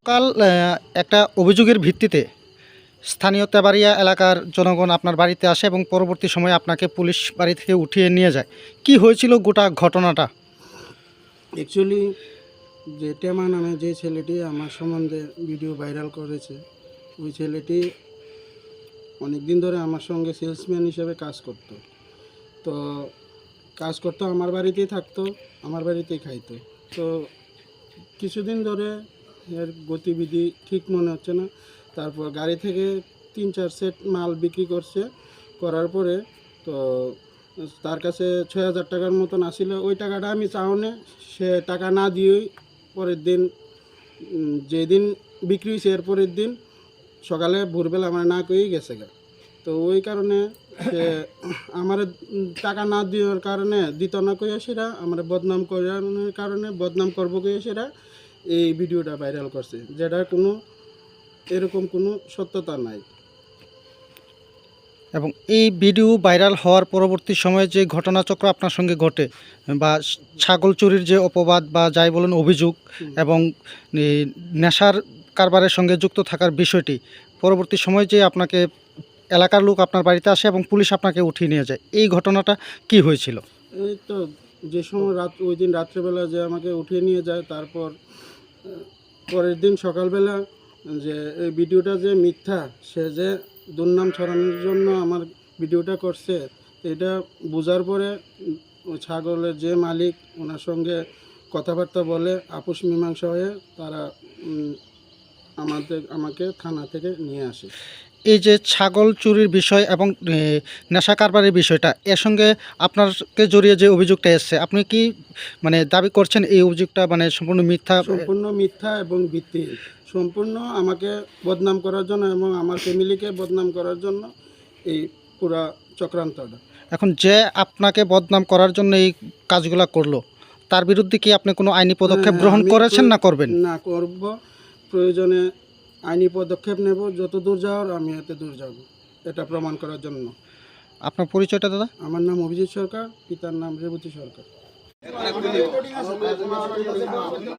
কাল একটা অভিযোগের ভিত্তিতে স্থানীয় তেবাড়িয়া এলাকার জনগণ আপনার বাড়িতে আসে এবং পরবর্তী সময়ে আপনাকে পুলিশ বাড়ি থেকে উঠিয়ে নিয়ে যায়। কি হয়েছিল গোটা ঘটনাটা? অ্যাকচুয়ালি যে টেমা নামে যে ছেলেটি আমার সম্বন্ধে ভিডিও ভাইরাল করেছে, ওই ছেলেটি অনেক দিন ধরে আমার সঙ্গে সেলসম্যান হিসেবে কাজ করতো। তো কাজ করতো, আমার বাড়িতেই থাকতো, আমার বাড়িতেই খাইতো। তো কিছুদিন ধরে এর গতিবিধি ঠিক মনে হচ্ছে না। তারপর গাড়ি থেকে 3-4 সেট মাল বিক্রি করার পরে তো তার কাছে 6,000 টাকার মতন আসিল। ওই টাকাটা আমি চাওনে, সে টাকা না দিয়েই পরের দিন যেদিন বিক্রি হয়েছে এর পরের দিন সকালে ভোরবেলা আমার না করেই গেছে গা। তো ওই কারণে সে আমার টাকা না দেওয়ার কারণে দিত না কইয়া সেরা আমার বদনাম করার কারণে বদনাম করবো কইয়া সেরা এই ভিডিওটা ভাইরাল করছে, যেটা কোনো এরকম কোনো সত্যতা নাই। এবং এই ভিডিও ভাইরাল হওয়ার পরবর্তী সময়ে যে ঘটনাচক্র আপনার সঙ্গে ঘটে বা ছাগল চুরির যে অপবাদ বা যাই বলুন অভিযোগ এবং নেশার কারবারের সঙ্গে যুক্ত থাকার বিষয়টি, পরবর্তী সময়ে যে আপনাকে এলাকার লোক আপনার বাড়িতে আসে এবং পুলিশ আপনাকে উঠিয়ে নিয়ে যায়, এই ঘটনাটা কি হয়েছিল? এই তো যে সময় ওই দিন রাত্রেবেলা যে আমাকে উঠিয়ে নিয়ে যায়, তারপর পরের দিন সকালবেলা যে এই ভিডিওটা যে মিথ্যা, সে যে দুর্নাম ছড়ানোর জন্য আমার ভিডিওটা করছে, এটা বোঝার পরে ছাগলের যে মালিক ওনার সঙ্গে কথাবার্তা বলে আপোষ মীমাংসা হয়ে তারা আমাকে থানা থেকে নিয়ে আসে। এই যে ছাগল চুরির বিষয় এবং নেশা কারবারের বিষয়টা, এর সঙ্গে আপনাকে জড়িয়ে যে অভিযোগটা এসছে, আপনি কি মানে দাবি করছেন এই অভিযোগটা মানে সম্পূর্ণ মিথ্যা? সম্পূর্ণ মিথ্যা এবং ভিত্তিহীন, সম্পূর্ণ আমাকে বদনাম করার জন্য এবং আমার ফ্যামিলিকে বদনাম করার জন্য এই পুরা চক্রান্তটা। এখন যে আপনাকে বদনাম করার জন্য এই কাজগুলো করলো, তার বিরুদ্ধে কি আপনি কোনো আইনি পদক্ষেপ গ্রহণ করেছেন না করবেন? না, করব, প্রয়োজনে আইনি পদক্ষেপ নেব, যত দূর যাওয়ার আমি এত দূর যাব এটা প্রমাণ করার জন্য। আপনার পরিচয়টা দাদা? আমার নাম অভিজিৎ সরকার, পিতার নাম রেবতী সরকার।